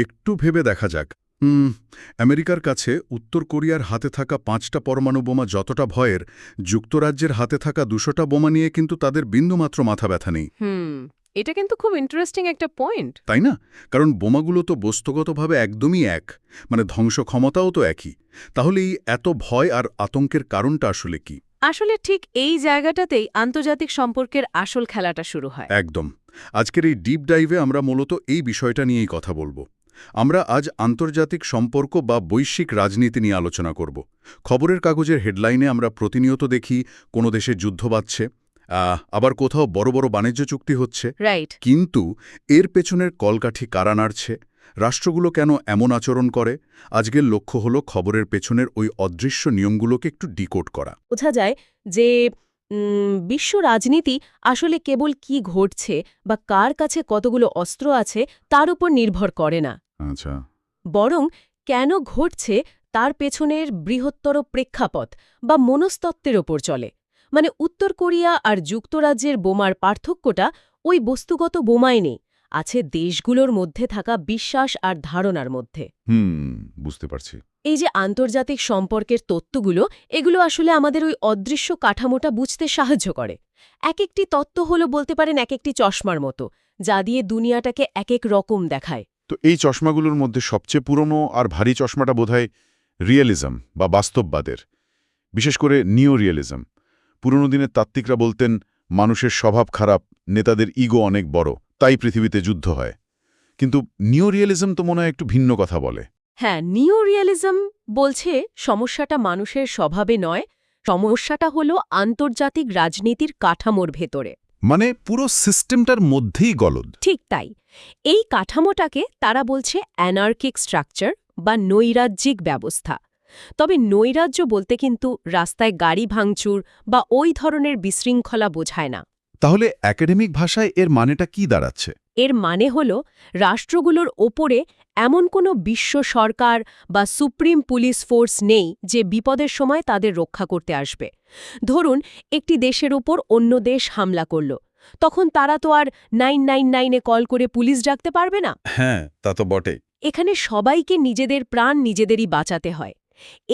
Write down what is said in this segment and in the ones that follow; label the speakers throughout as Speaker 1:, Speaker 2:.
Speaker 1: একটু ভেবে দেখা যাক। আমেরিকার কাছে উত্তর কোরিয়ার হাতে থাকা ৫টা পরমাণু বোমা যতটা ভয়ের, যুক্তরাজ্যের হাতে থাকা ২০০টা বোমা নিয়ে কিন্তু তাদের বিন্দুমাত্র মাথা ব্যথা নেই।
Speaker 2: এটা কিন্তু খুব ইন্টারেস্টিং একটা পয়েন্ট।
Speaker 1: তাই না? কারণ বোমাগুলো তো বস্তুগতভাবে একদমই এক, মানে ধ্বংস ক্ষমতাও তো একই। তাহলে এই এত ভয় আর আতঙ্কের কারণটা আসলে কি?
Speaker 2: আসলে ঠিক এই জায়গাটাতেই আন্তর্জাতিক সম্পর্কের আসল খেলাটা শুরু হয়।
Speaker 1: একদম। আজকের এই ডিপ ডাইভে আমরা মূলত এই বিষয়টা নিয়েই কথা বলবো। আমরা আজ আন্তর্জাতিক সম্পর্ক বা বৈশ্বিক রাজনীতি নিয়ে আলোচনা করব। খবরের কাগজের হেডলাইনে আমরা প্রতিনিয়ত দেখি কোনো দেশে যুদ্ধ বাজছে, আবার কোথাও বড় বড় বাণিজ্য চুক্তি হচ্ছে।
Speaker 2: রাইট।
Speaker 1: কিন্তু এর পেছনের কলকাঠি কারা নাড়ছে, রাষ্ট্রগুলো কেন এমন আচরণ করে? আজকের লক্ষ্য হলো খবরের পেছনের ওই অদৃশ্য নিয়মগুলোকে একটু ডিকোড করা।
Speaker 2: বোঝা যায় যে বিশ্ব রাজনীতি আসলে কেবল কি ঘটছে বা কার কাছে কতগুলো অস্ত্র আছে তার উপর নির্ভর করে না,
Speaker 1: আচ্ছা।
Speaker 2: বরং কেন ঘটছে তার পেছনের বৃহত্তর প্রেক্ষাপট বা মনস্তত্ত্বের ওপর চলে। মানে উত্তর কোরিয়া আর যুক্তরাজ্যের বোমার পার্থক্যটা ওই বস্তুগত বোমায় নেই, আছে দেশগুলোর মধ্যে থাকা বিশ্বাস আর ধারণার মধ্যে।
Speaker 1: বুঝতে পারছি।
Speaker 2: এই যে আন্তর্জাতিক সম্পর্কের তত্ত্বগুলো, এগুলো আসলে আমাদের ওই অদৃশ্য কাঠামোটা বুঝতে সাহায্য করে। এক একটি তত্ত্ব হলো বলতে পারেন এক একটি চশমার মতো, যা দিয়ে দুনিয়াটাকে এক এক রকম দেখায়।
Speaker 3: তো এই চশমাগুলোর মধ্যে সবচেয়ে পুরনো আর ভারী চশমাটা বোধহয় রিয়েলিজম বা বাস্তববাদের, বিশেষ করে নিও রিয়েলিজম। পুরনো দিনের তাত্ত্বিকরা বলতেন মানুষের স্বভাব খারাপ, নেতাদের ইগো অনেক বড়, তাই পৃথিবীতে যুদ্ধ হয়। কিন্তু নিও রিয়েলিজম তো মনে হয় একটু ভিন্ন কথা বলে।
Speaker 2: হ্যাঁ, নিও রিয়েলিজম বলছে সমস্যাটা মানুষের স্বভাবে নয়, সমস্যাটা হলো আন্তর্জাতিক রাজনীতির কাঠামোর ভেতরে।
Speaker 3: মানে পুরো সিস্টেমটার মধ্যেই গলদ।
Speaker 2: ঠিক তাই। এই কাঠামোটাকে তারা বলছে অ্যানার্কিক স্ট্রাকচার বা নৈরাজ্যিক ব্যবস্থা। তবে নৈরাজ্য বলতে কিন্তু রাস্তায় গাড়ি ভাঙচুর বা ওই ধরনের বিশৃঙ্খলা বোঝায় না।
Speaker 3: তাহলে একাডেমিক ভাষায় এর মানেটা কি দাঁড়াচ্ছে?
Speaker 2: এর মানে হল রাষ্ট্রগুলোর ওপরে এমন কোনো বিশ্ব সরকার বা সুপ্রিম পুলিশ ফোর্স নেই যে বিপদের সময় তাদের রক্ষা করতে আসবে। ধরুন একটি দেশের ওপর অন্য দেশ হামলা করল, তখন তারা তো আর 999-এ কল করে পুলিশ ডাকতে পারবে না।
Speaker 1: হ্যাঁ, তা তো বটেই।
Speaker 2: এখানে সবাইকে নিজেদের প্রাণ নিজেদেরই বাঁচাতে হয়।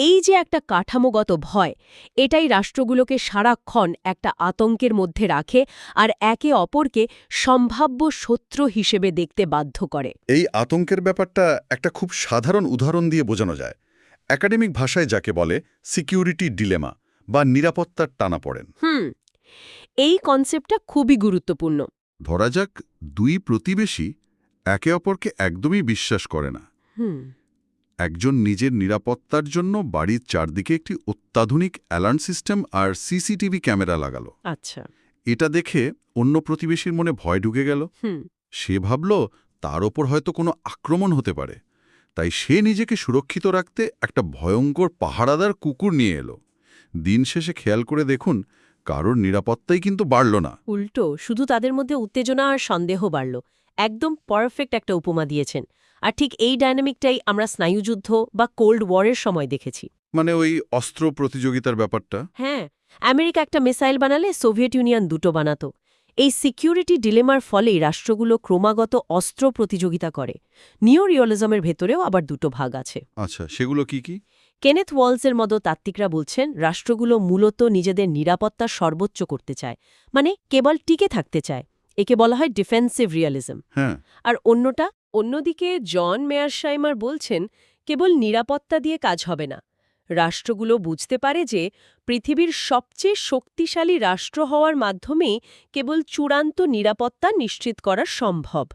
Speaker 2: এই যে একটা কাঠামোগত ভয়, এটাই রাষ্ট্রগুলোকে সারাক্ষণ একটা আতঙ্কের মধ্যে রাখে আর একে অপরকে সম্ভাব্য শত্রু হিসেবে দেখতে বাধ্য করে।
Speaker 1: এই আতঙ্কের ব্যাপারটা একটা খুব সাধারণ উদাহরণ দিয়ে বোঝানো যায়। একাডেমিক ভাষায় যাকে বলে সিকিউরিটি ডিলেমা বা নিরাপত্তার টানাপোড়েন।
Speaker 2: এই কনসেপ্টটা খুবই গুরুত্বপূর্ণ।
Speaker 1: ধরা যাক দুই প্রতিবেশী একে অপরকে একদমই বিশ্বাস করে না। একজন নিজের নিরাপত্তার জন্য বাড়ির চারদিকে একটি অত্যাধুনিক অ্যালার্ম সিস্টেম আর সিসিটিভি ক্যামেরা লাগালো।
Speaker 2: আচ্ছা।
Speaker 1: এটা দেখে অন্য প্রতিবেশীর মনে ভয় ঢুকে গেল। সে ভাবল তার ওপর হয়তো কোনো আক্রমণ হতে পারে, তাই সে নিজেকে সুরক্ষিত রাখতে একটা ভয়ঙ্কর পাহারাদার কুকুর নিয়ে এলো। দিন শেষে খেয়াল করে দেখুন, কারোর নিরাপত্তাই কিন্তু বাড়ল না।
Speaker 2: উল্টো শুধু তাদের মধ্যে উত্তেজনা আর সন্দেহ বাড়ল। একদম পারফেক্ট একটা উপমা দিয়েছেন। আর ঠিক এই ডায়নামিকটাই আমরা স্নায়ুযুদ্ধ বা কোল্ড ওয়ারের সময় দেখেছি।
Speaker 1: মানে ওই অস্ত্র প্রতিযোগিতার ব্যাপারটা।
Speaker 2: হ্যাঁ, আমেরিকা একটা মিসাইল বানালে সোভিয়েত ইউনিয়ন দুটো বানাতো। এই সিকিউরিটি ডিলেমার ফলেই রাষ্ট্রগুলো ক্রমাগত অস্ত্র প্রতিযোগিতা করে। নিও রিয়েলিজমের ভেতরেও আবার দুটো ভাগ আছে।
Speaker 1: আচ্ছা, সেগুলো কি কি?
Speaker 2: কেনেথ ওয়ালসের মতো তাত্ত্বিকরা বলছেন রাষ্ট্রগুলো মূলত নিজেদের নিরাপত্তা সর্বোচ্চ করতে চায়, মানে কেবল টিকে থাকতে চায়। একে বলা হয় ডিফেন্সিভ রিয়েলিজম।
Speaker 1: হ্যাঁ।
Speaker 2: আর অন্যদিকে জন মেয়ারশাইমার বলছেন কেবল নিরাপত্তা দিয়ে কাজ হবে না। রাষ্ট্রগুলো বুঝতে পারে যে পৃথিবীর সবচেয়ে শক্তিশালী রাষ্ট্র হওয়ার মাধ্যমেই কেবল চূড়ান্ত নিরাপত্তা নিশ্চিত করা সম্ভব।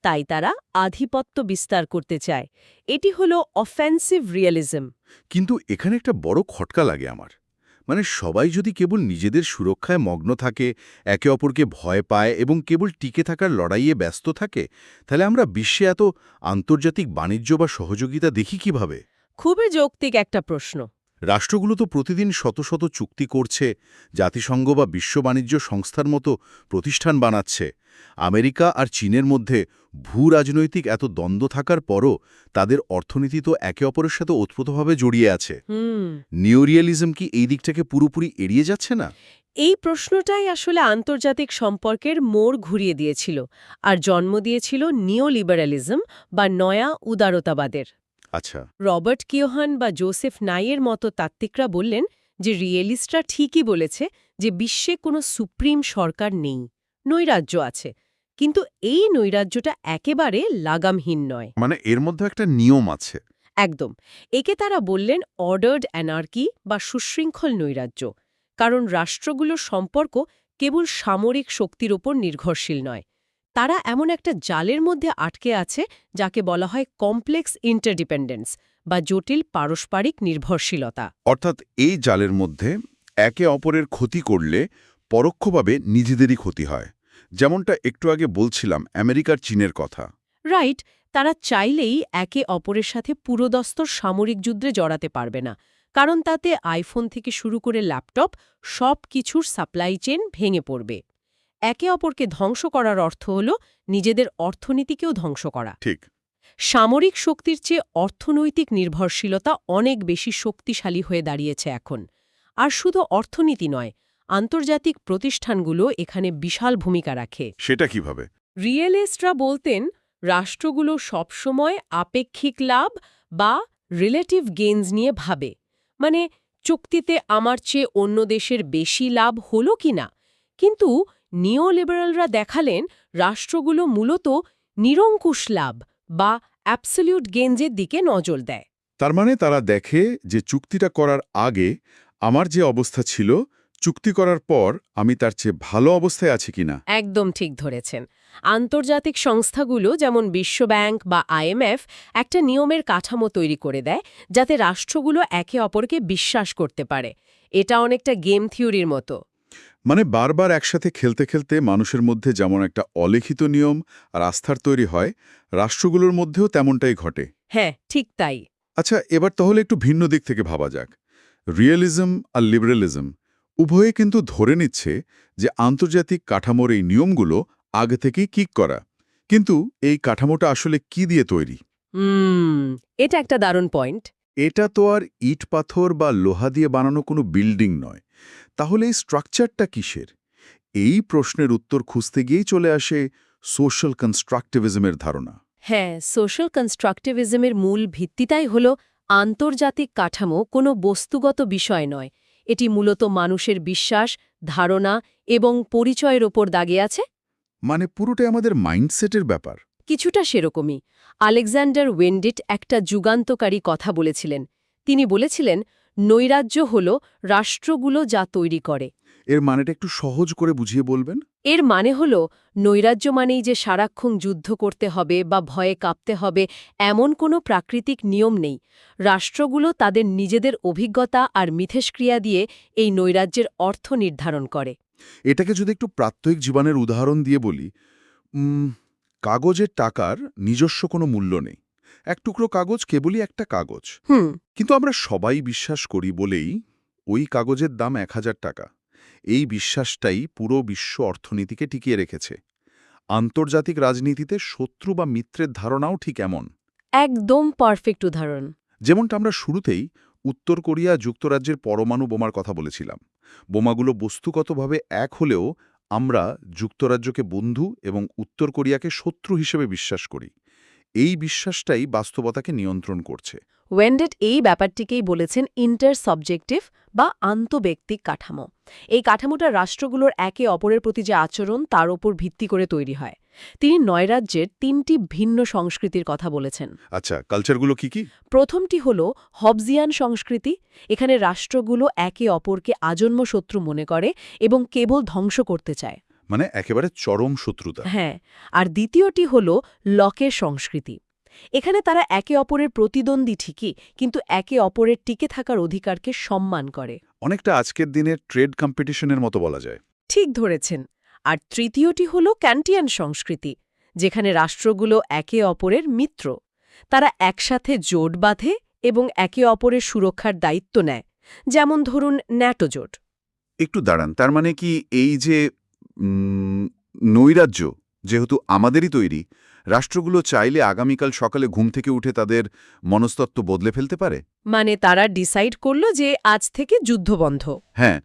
Speaker 2: তাই তারা আধিপত্য বিস্তার করতে চায়। এটি হলো অফেন্সিভ রিয়েলিজম।
Speaker 1: কিন্তু এখানে একটা বড় খটকা লাগে আমার। মানে সবাই যদি কেবল নিজেদের সুরক্ষায় মগ্ন থাকে, একে অপরকে ভয় পায় এবং কেবল টিকে থাকার লড়াইয়ে ব্যস্ত থাকে, তাহলে আমরা বিশ্বে এত আন্তর্জাতিক বাণিজ্য বা সহযোগিতা দেখি কিভাবে?
Speaker 2: খুবই যৌক্তিক একটা প্রশ্ন।
Speaker 3: রাষ্ট্রগুলো তো প্রতিদিন শত শত চুক্তি করছে, জাতিসংঘ বা বিশ্ব বাণিজ্য সংস্থার মতো প্রতিষ্ঠান বানাচ্ছে। আমেরিকা আর চীনের মধ্যে ভূ-রাজনৈতিক এত দ্বন্দ্ব থাকার পরও তাদের অর্থনীতি তো একে অপরের সাথে ওতপ্রোতভাবে জড়িয়ে আছে। নিওরিয়ালিজম কি এই দিকটাকে পুরোপুরি এড়িয়ে যাচ্ছে না?
Speaker 2: এই প্রশ্নটাই আসলে আন্তর্জাতিক সম্পর্কের মোড় ঘুরিয়ে দিয়েছিল আর জন্ম দিয়েছিল নিওলিবারালিজম বা নয়া উদারতাবাদের।
Speaker 3: আচ্ছা।
Speaker 2: রবার্ট কিওহান বা জোসেফ নাইয়ের মতো তাত্ত্বিকরা বললেন যে রিয়েলিস্টরা ঠিকই বলেছে যে বিশ্বে কোনো সুপ্রিম সরকার নেই, নৈরাজ্য আছে, কিন্তু এই নৈরাজ্যটা একেবারে লাগামহীন নয়।
Speaker 3: মানে এর মধ্যে একটা নিয়ম আছে।
Speaker 2: একদম। একে তারা বললেন অর্ডার্ড অ্যানার্কি বা সুশৃঙ্খল নৈরাজ্য, কারণ রাষ্ট্রগুলোর সম্পর্ক কেবল সামরিক শক্তির ওপর নির্ভরশীল নয়। তারা এমন একটা জালের মধ্যে আটকে আছে যাকে বলা হয় কমপ্লেক্স ইন্টারডিপেন্ডেন্স বা জটিল পারস্পরিক নির্ভরশীলতা।
Speaker 3: অর্থাৎ এই জালের মধ্যে একে অপরের ক্ষতি করলে পরোক্ষভাবে নিজেদেরই ক্ষতি হয়। যেমনটা একটু আগে বলছিলাম আমেরিকার চীনের কথা।
Speaker 2: রাইট, তারা চাইলেই একে অপরের সাথে পুরোদস্তর সামরিক যুদ্ধে জড়াতে পারবে না, কারণ তাতে আইফোন থেকে শুরু করে ল্যাপটপ সব কিছুর সাপ্লাই চেইন ভেঙে পড়বে। একে অপরকে ধ্বংস করার অর্থ হল নিজেদের অর্থনীতিকেও ধ্বংস করা।
Speaker 3: ঠিক।
Speaker 2: সামরিক শক্তির চেয়ে অর্থনৈতিক নির্ভরশীলতা অনেক বেশি শক্তিশালী হয়ে দাঁড়িয়েছে এখন। আর শুধু অর্থনীতি নয়, আন্তর্জাতিক প্রতিষ্ঠানগুলো এখানে বিশাল ভূমিকা রাখে।
Speaker 3: সেটা কিভাবে?
Speaker 2: রিয়েলিস্টরা বলতেন রাষ্ট্রগুলো সবসময় আপেক্ষিক লাভ বা রিলেটিভ গেইনস নিয়ে ভাবে, মানে চুক্তিতে আমার চেয়ে অন্য দেশের বেশি লাভ হলো কিনা। কিন্তু নিওলিবারালরা দেখালেন রাষ্ট্রগুলো মূলত নিরঙ্কুশ লাভ বা অ্যাবসলিউট গেইনসের দিকে নজর দেয়।
Speaker 3: তার মানে তারা দেখে যে চুক্তিটা করার আগে আমার যে অবস্থা ছিল, চুক্তি করার পর আমি তার চেয়ে ভালো অবস্থায় আছি কিনা।
Speaker 2: একদম ঠিক ধরেছেন। আন্তর্জাতিক সংস্থাগুলো যেমন বিশ্বব্যাংক বা আইএমএফ একটা নিয়মের কাঠামো তৈরি করে দেয় যাতে রাষ্ট্রগুলো একে অপরকে বিশ্বাস করতে পারে। এটা অনেকটা গেম থিওরির মতো।
Speaker 3: মানে বারবার একসাথে খেলতে খেলতে মানুষের মধ্যে যেমন একটা অলিখিত নিয়ম আর আস্থার তৈরি হয়, রাষ্ট্রগুলোর মধ্যেও তেমনটাই ঘটে।
Speaker 2: হ্যাঁ, ঠিক তাই।
Speaker 3: আচ্ছা, এবার তাহলে একটু ভিন্ন দিক থেকে ভাবা যাক। রিয়েলিজম আর লিবারেলিজম উভয়ে কিন্তু ধরে নিচ্ছে যে আন্তর্জাতিক কাঠামোর এই নিয়মগুলো আগে থেকেই কিক করা। কিন্তু এই কাঠামোটা আসলে কি দিয়ে তৈরি?
Speaker 2: এটা একটা দারুণ পয়েন্ট।
Speaker 3: এটা তো আর ইট পাথর বা লোহা দিয়ে বানানো কোনো বিল্ডিং নয়। তাহলে এই স্ট্রাকচারটা কিসের? এই প্রশ্নের উত্তর খুঁজতে গিয়েই চলে আসে সোশ্যাল কনস্ট্রাকটিভিজমের ধারণা।
Speaker 2: হ্যাঁ, সোশ্যাল কনস্ট্রাকটিভিজমের মূল ভিত্তিটাই হল আন্তর্জাতিক কাঠামো কোনো বস্তুগত বিষয় নয়। এটি মূলত মানুষের বিশ্বাস, ধারণা এবং পরিচয়ের ওপর দাগে আছে।
Speaker 3: মানে পুরোটাই আমাদের মাইন্ডসেটের ব্যাপার।
Speaker 2: কিছুটা সেরকমই। আলেকজান্ডার ওয়েন্ডিট একটা যুগান্তকারী কথা বলেছিলেন। তিনি বলেছিলেন, নৈরাজ্য হল রাষ্ট্রগুলো যা তৈরি করে।
Speaker 3: এর মানেটা একটু সহজ করে বুঝিয়ে বলবেন?
Speaker 2: এর মানে হল নৈরাজ্য মানেই যে সারাক্ষণ যুদ্ধ করতে হবে বা ভয়ে কাঁপতে হবে এমন কোনো প্রাকৃতিক নিয়ম নেই। রাষ্ট্রগুলো তাদের নিজেদের অভিজ্ঞতা আর মিথস্ক্রিয়া দিয়ে এই নৈরাজ্যের অর্থ নির্ধারণ করে।
Speaker 3: এটাকে যদি একটু প্রাত্যহিক জীবনের উদাহরণ দিয়ে বলি, কাগজের টাকার নিজস্ব কোনো মূল্য নেই। এক টুকরো কাগজ কেবলই একটা কাগজ। কিন্তু আমরা সবাই বিশ্বাস করি বলেই ওই কাগজের দাম 1000 টাকা। এই বিশ্বাসটাই পুরো বিশ্ব অর্থনীতিকে টিকিয়ে রেখেছে। আন্তর্জাতিক রাজনীতিতে শত্রু বা মিত্রের ধারণাও ঠিক এমন।
Speaker 2: একদম পারফেক্ট উদাহরণ।
Speaker 3: যেমনটা আমরা শুরুতেই উত্তর কোরিয়া যুক্তরাজ্যের পরমাণু বোমার কথা বলেছিলাম। বোমাগুলো বস্তুগতভাবে এক হলেও আমরা যুক্তরাজ্যকে বন্ধু এবং উত্তর কোরিয়াকে শত্রু হিসেবে বিশ্বাস করি। এই বিশ্বাসটাই বাস্তবতাকে নিয়ন্ত্রণ করছে।
Speaker 2: ওয়েন্ডেট এই ব্যাপারটিকেই বলেছেন ইন্টারসাবজেক্টিভ বা আন্তঃব্যক্তিক কাঠামো। এই কাঠামোটা রাষ্ট্রগুলোর একে অপরের প্রতি যে আচরণ তার ওপর ভিত্তি করে তৈরি হয়। তিনি নৈরাজ্যের 3টি ভিন্ন সংস্কৃতির কথা বলেছেন।
Speaker 3: আচ্ছা, কালচারগুলো কি কি?
Speaker 2: প্রথমটি হল হবজিয়ান সংস্কৃতি। এখানে রাষ্ট্রগুলো একে অপরকে আজন্ম শত্রু মনে করে এবং কেবল ধ্বংস করতে চায়।
Speaker 3: মানে একেবারে চরম শত্রুতা।
Speaker 2: হ্যাঁ, আর দ্বিতীয়টি হল লকের সংস্কৃতি। এখানে তারা একে অপরের প্রতিদ্বন্দ্বী ঠিকই, কিন্তু একে অপরের টিকে থাকার অধিকারকে সম্মান করে।
Speaker 3: অনেকটা আজকের দিনের ট্রেড কম্পিটিশনের মতো বলা যায়।
Speaker 2: ঠিক ধরেছেন। আর তৃতীয়টি হল ক্যান্টিয়ান সংস্কৃতি, যেখানে রাষ্ট্রগুলো একে অপরের মিত্র। তারা একসাথে জোট বাঁধে এবং একে অপরের সুরক্ষার দায়িত্ব নেয়। যেমন ধরুন ন্যাটো জোট।
Speaker 3: একটু দাঁড়ান, তার মানে কি এই যে নৈরাজ্য যেহেতু আমাদেরই তৈরি, রাষ্ট্রগুলো চাইলে আগামীকাল সকালে ঘুম থেকে উঠে তাদের মনস্তত্ত্ব বদলে ফেলতে পারে?
Speaker 2: মানে তারা ডিসাইড করলো যে আজ থেকে যুদ্ধ বন্ধ।
Speaker 3: হ্যাঁ,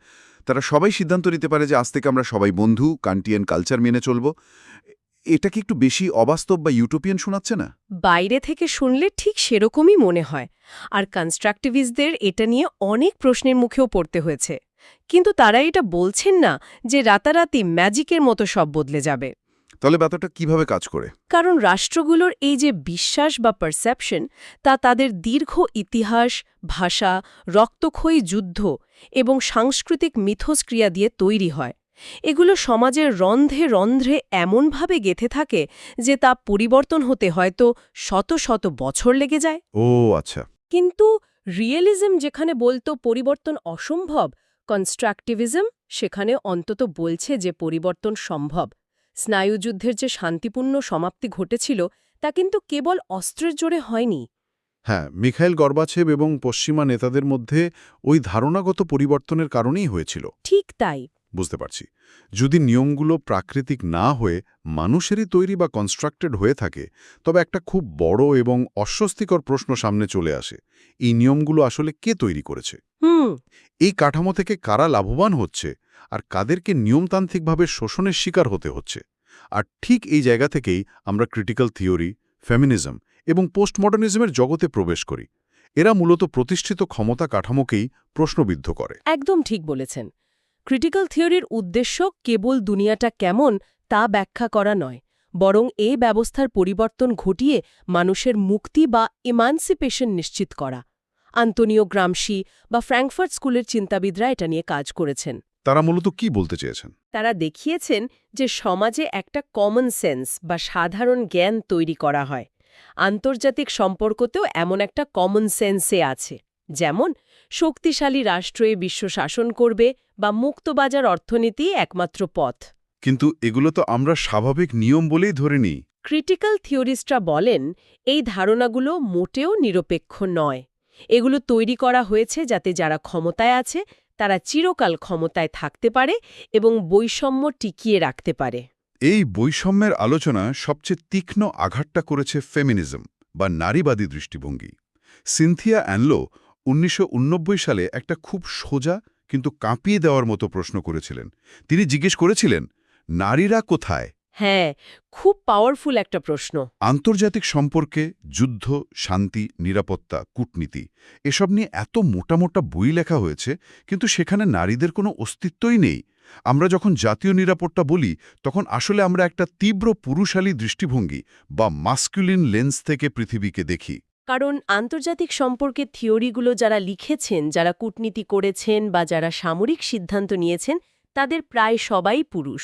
Speaker 3: তারা সবাই সিদ্ধান্ত নিতে পারে যে আজ থেকে আমরা সবাই বন্ধু, কান্টিয়ান কালচার মেনে চলব। এটা কি একটু বেশি অবাস্তব বা ইউটোপিয়ান শোনাচ্ছে না?
Speaker 2: বাইরে থেকে শুনলে ঠিক সেরকমই মনে হয়। আর কনস্ট্রাকটিভিস্টদের এটা নিয়ে অনেক প্রশ্নের মুখেও পড়তে হয়েছে। কিন্তু তারা এটা বলছেন না যে রাতারাতি ম্যাজিকের মতো সব বদলে যাবে।
Speaker 3: তাহলে ব্যাপারটা কিভাবে কাজ করে?
Speaker 2: কারণ রাষ্ট্রগুলোর এই যে বিশ্বাস বা পারসেপশন, তা তাদের দীর্ঘ ইতিহাস, ভাষা, রক্তক্ষয়ী যুদ্ধ এবং সাংস্কৃতিক মিথস্ক্রিয়া দিয়ে তৈরি হয়। এগুলো সমাজের রন্ধ্রে রন্ধ্রে এমনভাবে গেঁথে থাকে যে তা পরিবর্তন হতে হয়তো শত শত বছর লেগে যায়।
Speaker 3: ও আচ্ছা।
Speaker 2: কিন্তু রিয়েলিজম যেখানে বলতো পরিবর্তন অসম্ভব, কনস্ট্রাকটিভিজম সেখানে অন্তত বলছে যে পরিবর্তন সম্ভব। স্নায়ুযুদ্ধের যে শান্তিপূর্ণ সমাপ্তি ঘটেছিল তা কিন্তু কেবল অস্ত্রের জোরে হয়নি।
Speaker 4: হ্যাঁ, মিখাইল গর্বাচেভ এবং পশ্চিমা নেতাদের মধ্যে ওই ধারণাগত পরিবর্তনের কারণেই হয়েছিল।
Speaker 2: ঠিক তাই।
Speaker 4: বুঝতে পারছি। যদি নিয়মগুলো প্রাকৃতিক না হয়ে মানুষেরই তৈরি বা কনস্ট্রাক্টেড হয়ে থাকে, তবে একটা খুব বড় এবং অস্বস্তিকর প্রশ্ন সামনে চলে আসে। এই নিয়মগুলো আসলে কে তৈরি করেছে? এই কাঠামো থেকে কারা লাভবান হচ্ছে আর কাদেরকে নিয়মতান্ত্রিকভাবে শোষণের শিকার হতে হচ্ছে? আর ঠিক এই জায়গা থেকেই আমরা ক্রিটিক্যাল থিওরি, ফেমিনিজম এবং পোস্টমডার্নিজমের জগতে প্রবেশ করি। এরা মূলত প্রতিষ্ঠিত ক্ষমতা কাঠামোকেই প্রশ্নবিদ্ধ করে।
Speaker 2: একদম ঠিক বলেছেন। ক্রিটিক্যাল থিওরির উদ্দেশ্য কেবল দুনিয়াটা কেমন তা ব্যাখ্যা করা নয়, বরং এই ব্যবস্থার পরিবর্তন ঘটিয়ে মানুষের মুক্তি বা ইমানসিপেশন নিশ্চিত করা। আন্তোনিও গ্রামশি বা ফ্র্যাঙ্কফার্ট স্কুলের চিন্তাবিদরা এটা নিয়ে কাজ করেছেন।
Speaker 4: তারা মূলত কি বলতে চেয়েছেন?
Speaker 2: তারা দেখিয়েছেন যে সমাজে একটা কমন সেন্স বা সাধারণ জ্ঞান তৈরি করা হয়। আন্তর্জাতিক সম্পর্কতেও এমন একটা কমন সেন্সে আছে, যেমন শক্তিশালী রাষ্ট্রে বিশ্ব শাসন করবে বা মুক্তবাজার অর্থনীতি একমাত্র পথ।
Speaker 4: কিন্তু এগুলো তো আমরা স্বাভাবিক নিয়ম বলেই ধরে নিই।
Speaker 2: ক্রিটিক্যাল থিওরিস্টরা বলেন এই ধারণাগুলো মোটেও নিরপেক্ষ নয়। এগুলো তৈরি করা হয়েছে যাতে যারা ক্ষমতায় আছে তারা চিরকাল ক্ষমতায় থাকতে পারে এবং বৈষম্য টিকিয়ে রাখতে পারে।
Speaker 4: এই বৈষম্যের আলোচনা সবচেয়ে তীক্ষ্ণ আঘাতটা করেছে ফেমিনিজম বা নারীবাদী দৃষ্টিভঙ্গি। সিনথিয়া অ্যানলো 1989 সালে একটা খুব সোজা কিন্তু কাঁপিয়ে দেওয়ার মতো প্রশ্ন করেছিলেন। তিনি জিজ্ঞেস করেছিলেন, নারীরা কোথায়?
Speaker 2: হ্যাঁ, খুব পাওয়ারফুল একটা প্রশ্ন।
Speaker 4: আন্তর্জাতিক সম্পর্কে যুদ্ধ, শান্তি, নিরাপত্তা, কূটনীতি এসব নিয়ে এত মোটা মোটা বই লেখা হয়েছে, কিন্তু সেখানে নারীদের কোনো অস্তিত্বই নেই। আমরা যখন জাতীয় নিরাপত্তা বলি, তখন আসলে আমরা একটা তীব্র পুরুষালী দৃষ্টিভঙ্গি বা মাস্কুলিন লেন্স থেকে পৃথিবীকে দেখি।
Speaker 2: কারণ আন্তর্জাতিক সম্পর্কের থিওরিগুলো যারা লিখেছেন, যারা কূটনীতি করেছেন বা যারা সামরিক সিদ্ধান্ত নিয়েছেন, তাদের প্রায় সবাই পুরুষ।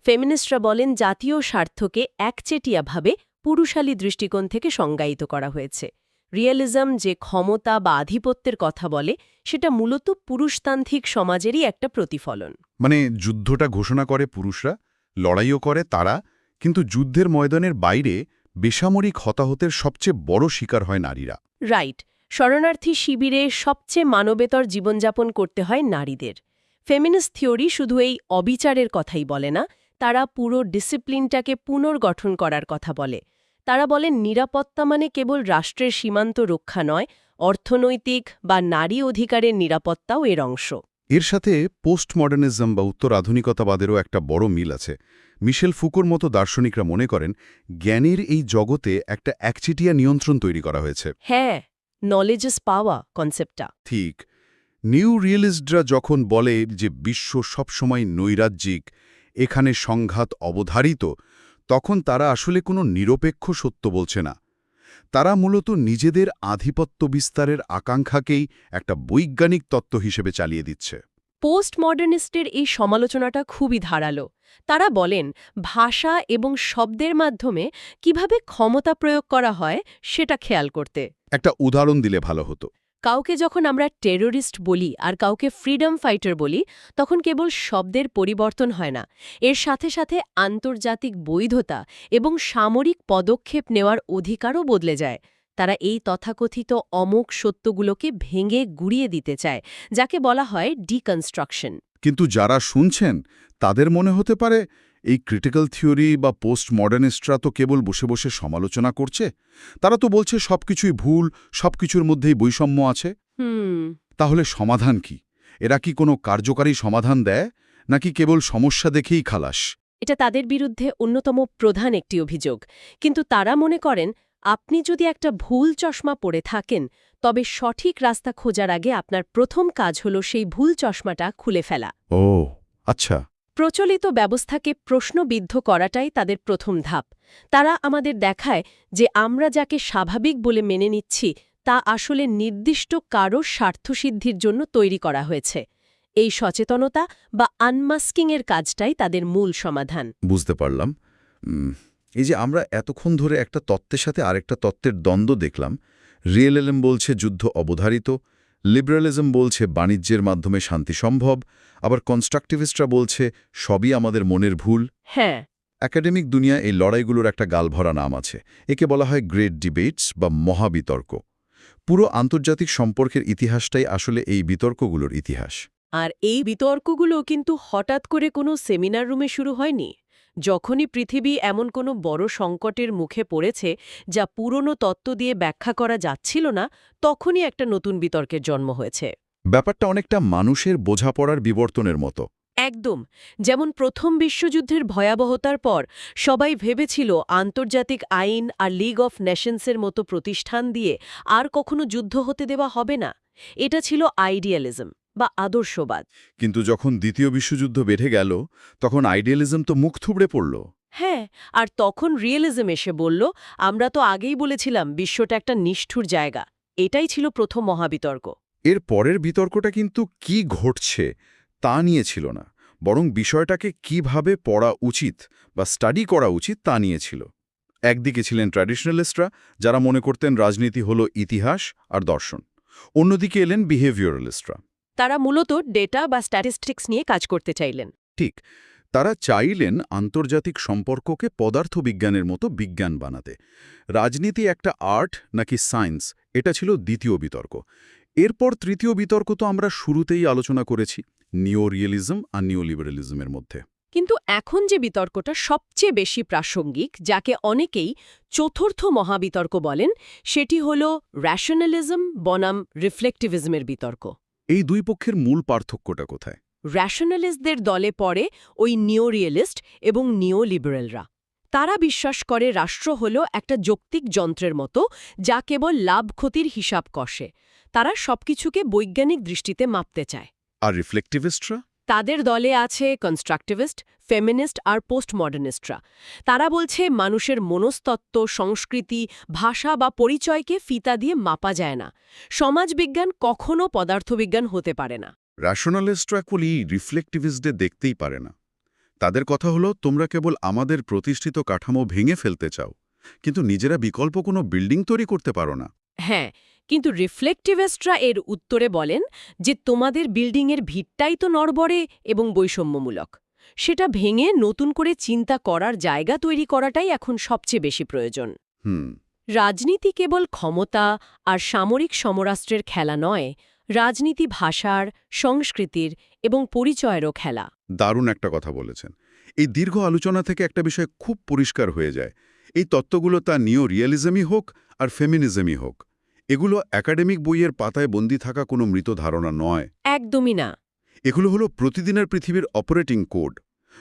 Speaker 2: ফেমিনিস্টরা বলেন জাতীয় স্বার্থকে একচেটিয়াভাবে পুরুষালী দৃষ্টিকোণ থেকে সংজ্ঞায়িত করা হয়েছে। রিয়েলিজম যে ক্ষমতা বা আধিপত্যের কথা বলে, সেটা মূলত পুরুষতান্ত্রিক সমাজেরই একটা প্রতিফলন।
Speaker 4: মানে যুদ্ধটা ঘোষণা করে পুরুষরা, লড়াইও করে তারা, কিন্তু যুদ্ধের ময়দানের বাইরে বেসামরিক হতাহতের সবচেয়ে বড় শিকার হয় নারীরা।
Speaker 2: রাইট। শরণার্থী শিবিরে সবচেয়ে মানবেতর জীবনযাপন করতে হয় নারীদের। ফেমিনিস্ট থিওরি শুধু এই অবিচারের কথাই বলে না, তারা পুরো ডিসিপ্লিনটাকে পুনর্গঠন করার কথা বলে। তারা বলেন নিরাপত্তা মানে কেবল রাষ্ট্রের সীমান্ত রক্ষা নয়, অর্থনৈতিক বা নারী অধিকারের নিরাপত্তাও এর অংশ।
Speaker 4: এর সাথে পোস্টমডার্নিজম বা উত্তর আধুনিকতাবাদেরও একটা বড় মিল আছে। মিশেল ফুকোর মতো দার্শনিকরা মনে করেন জ্ঞানের এই জগতে একটা একচেটিয়া নিয়ন্ত্রণ তৈরি করা হয়েছে।
Speaker 2: হ্যাঁ, নলেজ ইজ পাওয়ার কনসেপ্টটা
Speaker 4: ঠিক। নিউ রিয়েলিস্টরা যখন বলে যে বিশ্ব সবসময় নৈরাজ্যিক, এখানে সংঘাত অবধারিত, তখন তারা আসলে কোনো নিরপেক্ষ সত্য বলছে না। তারা মূলত নিজেদের আধিপত্য বিস্তারের আকাঙ্ক্ষাকেই একটা বৈজ্ঞানিক তত্ত্ব হিসেবে চালিয়ে দিচ্ছে।
Speaker 2: পোস্টমডার্নিস্টের এই সমালোচনাটা খুবই ধারালো। তারা বলেন ভাষা এবং শব্দের মাধ্যমে কিভাবে ক্ষমতা প্রয়োগ করা হয় সেটা খেয়াল করতে।
Speaker 4: একটা উদাহরণ দিলে ভালো হতো।
Speaker 2: কাউকে যখন আমরা টেরোরিস্ট বলি আর কাউকে ফ্রিডম ফাইটার বলি, তখন কেবল শব্দের পরিবর্তন হয় না, এর সাথে সাথে আন্তর্জাতিক বৈধতা এবং সামরিক পদক্ষেপ নেওয়ার অধিকারও বদলে যায়। তারা এই তথাকথিত অমোঘ সত্যগুলোকে ভেঙে গুড়িয়ে দিতে চায়, যাকে বলা হয় ডিকনস্ট্রাকশন।
Speaker 3: কিন্তু যারা শুনছেন তাদের মনে হতে পারে এই ক্রিটিক্যাল থিওরি বা পোস্ট মডার্নিস্টরা তো কেবল বসে বসে সমালোচনা করছে। তারা তো বলছে সবকিছুই ভুল, সবকিছুর মধ্যেই বৈষম্য আছে। তাহলে সমাধান কি? এরা কি কোনো কার্যকারী সমাধান দেয়, নাকি কেবল সমস্যা দেখেই খালাস?
Speaker 2: এটা তাদের বিরুদ্ধে অন্যতম প্রধান একটি অভিযোগ। কিন্তু তারা মনে করেন, আপনি যদি একটা ভুল চশমা পরে থাকেন, তবে সঠিক রাস্তা খোঁজার আগে আপনার প্রথম কাজ হল সেই ভুল চশমাটা খুলে ফেলা।
Speaker 3: ও আচ্ছা।
Speaker 2: প্রচলিত ব্যবস্থাকে প্রশ্নবিদ্ধ করাটাই তাদের প্রথম ধাপ। তারা আমাদের দেখায় যে আমরা যাকে স্বাভাবিক বলে মেনে নিচ্ছি তা আসলে নির্দিষ্ট কারো স্বার্থসিদ্ধির জন্য তৈরি করা হয়েছে। এই সচেতনতা বা আনমাস্কিংয়ের কাজটাই তাদের মূল সমাধান।
Speaker 3: বুঝতে পারলাম। এই যে আমরা এতক্ষণ ধরে একটা তত্ত্বের সাথে আরেকটা তত্ত্বের দ্বন্দ্ব দেখলাম, রিয়েলিজম বলছে যুদ্ধ অবধারিত, লিবারালিজম বলছে বাণিজ্যের মাধ্যমে শান্তি সম্ভব, আবার কনস্ট্রাকটিভিস্টরা বলছে সবই আমাদের মনের ভুল।
Speaker 2: হ্যাঁ,
Speaker 3: একাডেমিক দুনিয়া এই লড়াইগুলোর একটা গালভরা নাম আছে। একে বলা হয় গ্রেট ডিবেটস বা মহাবিতর্ক। পুরো আন্তর্জাতিক সম্পর্কের ইতিহাসটাই আসলে এই বিতর্কগুলোর ইতিহাস।
Speaker 2: আর এই বিতর্কগুলো কিন্তু হঠাৎ করে কোনো সেমিনার রুমে শুরু হয়নি। যখনই পৃথিবী এমন কোনো বড় সংকটের মুখে পড়েছে যা পুরনো তত্ত্ব দিয়ে ব্যাখ্যা করা যাচ্ছিল না, তখনই একটা নতুন বিতর্কের জন্ম হয়েছে।
Speaker 3: ব্যাপারটা অনেকটা মানুষের বোঝাপড়ার বিবর্তনের মতো।
Speaker 2: একদম। যেমন প্রথম বিশ্বযুদ্ধের ভয়াবহতার পর সবাই ভেবেছিল আন্তর্জাতিক আইন আর লিগ অফ নেশনসের মতো প্রতিষ্ঠান দিয়ে আর কখনো যুদ্ধ হতে দেওয়া হবে না। এটা ছিল আইডিয়ালিজম বা আদর্শবাদ।
Speaker 3: কিন্তু যখন দ্বিতীয় বিশ্বযুদ্ধ বেড়ে গেল, তখন আইডিয়ালিজম তো মুখ থুবড়ে পড়ল।
Speaker 2: হ্যাঁ, আর তখন রিয়েলিজম এসে বলল, আমরা তো আগেই বলেছিলাম বিশ্বটা একটা নিষ্ঠুর জায়গা। এটাই ছিল প্রথম মহাবিতর্ক।
Speaker 3: এর পরের বিতর্কটা কিন্তু কি ঘটছে তা নিয়ে ছিল না, বরং বিষয়টাকে কিভাবে পড়া উচিত বা স্টাডি করা উচিত তা নিয়ে ছিল। একদিকে ছিলেন ট্র্যাডিশনালিস্টরা, যারা মনে করতেন রাজনীতি হলো ইতিহাস আর দর্শন। অন্যদিকে এলেন বিহেভিয়ারালিস্টরা।
Speaker 2: তারা মূলত ডেটা বা স্ট্যাটিস্টিক্স নিয়ে কাজ করতে চাইলেন।
Speaker 3: ঠিক, তারা চাইলেন আন্তর্জাতিক সম্পর্ককে পদার্থবিজ্ঞানের মতো বিজ্ঞান বানাতে। রাজনীতি একটা আর্ট নাকি সায়েন্স, এটা ছিল দ্বিতীয় বিতর্ক। এরপর তৃতীয় বিতর্ক তো আমরা শুরুতেই আলোচনা করেছি, নিও রিয়েলিজম আর নিও লিবারালিজমের মধ্যে।
Speaker 2: কিন্তু এখন যে বিতর্কটা সবচেয়ে বেশি প্রাসঙ্গিক, যাকে অনেকেই চতুর্থ মহাবিতর্ক বলেন, সেটি হল র্যাশনালিজম বনাম রিফ্লেকটিভিজমের বিতর্ক।
Speaker 3: এই দুই পক্ষের মূল পার্থক্যটা কোথায়?
Speaker 2: র্যাশনালিস্টদের দলে পড়ে ওই নিও রিয়েলিস্ট এবং নিও লিবারেলরা। তারা বিশ্বাস করে রাষ্ট্র হল একটা যৌক্তিক যন্ত্রের মতো, যা কেবল লাভ ক্ষতির হিসাব কষে। তারা সবকিছুকে বৈজ্ঞানিক দৃষ্টিতে মাপতে চায়।
Speaker 3: আর রিফ্লেকটিভিস্টরা?
Speaker 2: তাদের দলে আছে কনস্ট্রাকটিভিস্ট, ফেমিনিস্ট আর পোস্টমডার্নিস্টরা। তারা বলছে মানুষের মনস্তত্ত্ব, সংস্কৃতি, ভাষা বা পরিচয়কে ফিতা দিয়ে মাপা যায় না। সমাজবিজ্ঞান কখনো পদার্থবিজ্ঞান হতে পারে না।
Speaker 3: র্যাশনালিস্টরা কোলি রিফ্লেকটিভিস্টদের দেখতেই পারে না। তাদের কথা হলো, তোমরা কেবল আমাদের প্রতিষ্ঠিত কাঠামো ভেঙে ফেলতে চাও, কিন্তু নিজেরা বিকল্প কোনো বিল্ডিং তৈরি করতে পারো না।
Speaker 2: হ্যাঁ, কিন্তু রিফ্লেকটিভিস্টরা এর উত্তরে বলেন যে তোমাদের বিল্ডিংয়ের ভিতটাই তো নড়বড়ে এবং বৈষম্যমূলক। সেটা ভেঙে নতুন করে চিন্তা করার জায়গা তৈরি করাটাই এখন সবচেয়ে বেশি প্রয়োজন। রাজনীতি কেবল ক্ষমতা আর সামরিক সমরাস্ত্রের খেলা নয়, রাজনীতি ভাষার, সংস্কৃতির এবং পরিচয়েরও খেলা।
Speaker 3: দারুণ একটা কথা বলেছেন। এই দীর্ঘ আলোচনা থেকে একটা বিষয় খুব পরিষ্কার হয়ে যায়। এই তত্ত্বগুলো তা নিও রিয়েলিজমই হোক আর ফেমিনিজমই হোক, এগুলো একাডেমিক বইয়ের পাতায় বন্দী থাকা কোনো মৃত ধারণা নয়।
Speaker 2: একদমই না।
Speaker 3: এগুলো হলো প্রতিদিনের পৃথিবীর অপারেটিং কোড।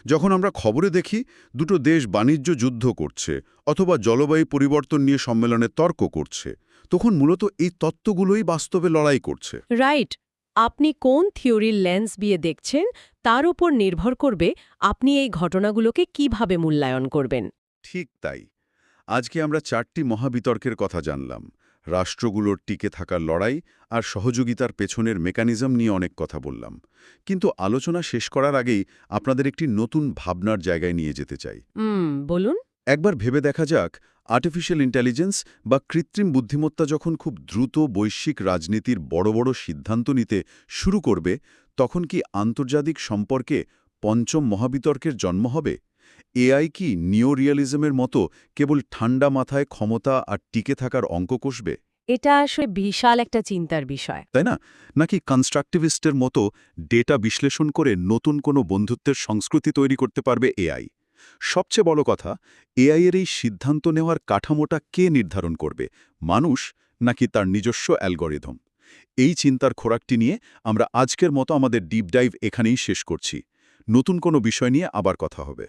Speaker 3: যখন আমরা খবরে দেখি দুটো দেশ বাণিজ্য যুদ্ধ করছে অথবা জলবায়ু পরিবর্তন নিয়ে সম্মেলনে তর্ক করছে, তখন মূলত এই তত্ত্বগুলোই বাস্তবে লড়াই করছে।
Speaker 2: রাইট। আপনি কোন থিওরির লেন্স দিয়ে দেখছেন তার উপর নির্ভর করবে আপনি এই ঘটনাগুলোকে কিভাবে মূল্যায়ন করবেন।
Speaker 3: ঠিক তাই। আজকে আমরা 4টি মহাবিতর্কের কথা জানলাম। রাষ্ট্রগুলোর টিকে থাকার লড়াই আর সহযোগিতার পেছনের মেকানিজম নিয়ে অনেক কথা বললাম। কিন্তু আলোচনা শেষ করার আগেই আপনাদের একটি নতুন ভাবনার জায়গায় নিয়ে যেতে চাই।
Speaker 2: বলুন।
Speaker 3: একবার ভেবে দেখা যাক, আর্টিফিশিয়াল ইন্টেলিজেন্স বা কৃত্রিম বুদ্ধিমত্তা যখন খুব দ্রুত বৈশ্বিক রাজনীতির বড় বড় সিদ্ধান্ত নিতে শুরু করবে, তখন কি আন্তর্জাতিক সম্পর্কে পঞ্চম মহাবিতর্কের জন্ম হবে? এআই কি নিও রিয়েলিজমের মতো কেবল ঠান্ডা মাথায় ক্ষমতা আর টিকে থাকার অঙ্ক কষবে,
Speaker 2: এটা আসলে বিশাল একটা চিন্তার বিষয়।
Speaker 3: তাই না? নাকি কনস্ট্রাকটিভিস্টের মতো ডেটা বিশ্লেষণ করে নতুন কোনো বন্ধুত্বের সংস্কৃতি তৈরি করতে পারবে এআই? সবচেয়ে বড় কথা, এআই এর এই সিদ্ধান্ত নেওয়ার কাঠামোটা কে নির্ধারণ করবে, মানুষ নাকি তার নিজস্ব অ্যালগরিদম? এই চিন্তার খোরাকটি নিয়ে আমরা আজকের মতো আমাদের ডিপ ডাইভ এখানেই শেষ করছি। নতুন কোনো বিষয় নিয়ে আবার কথা হবে।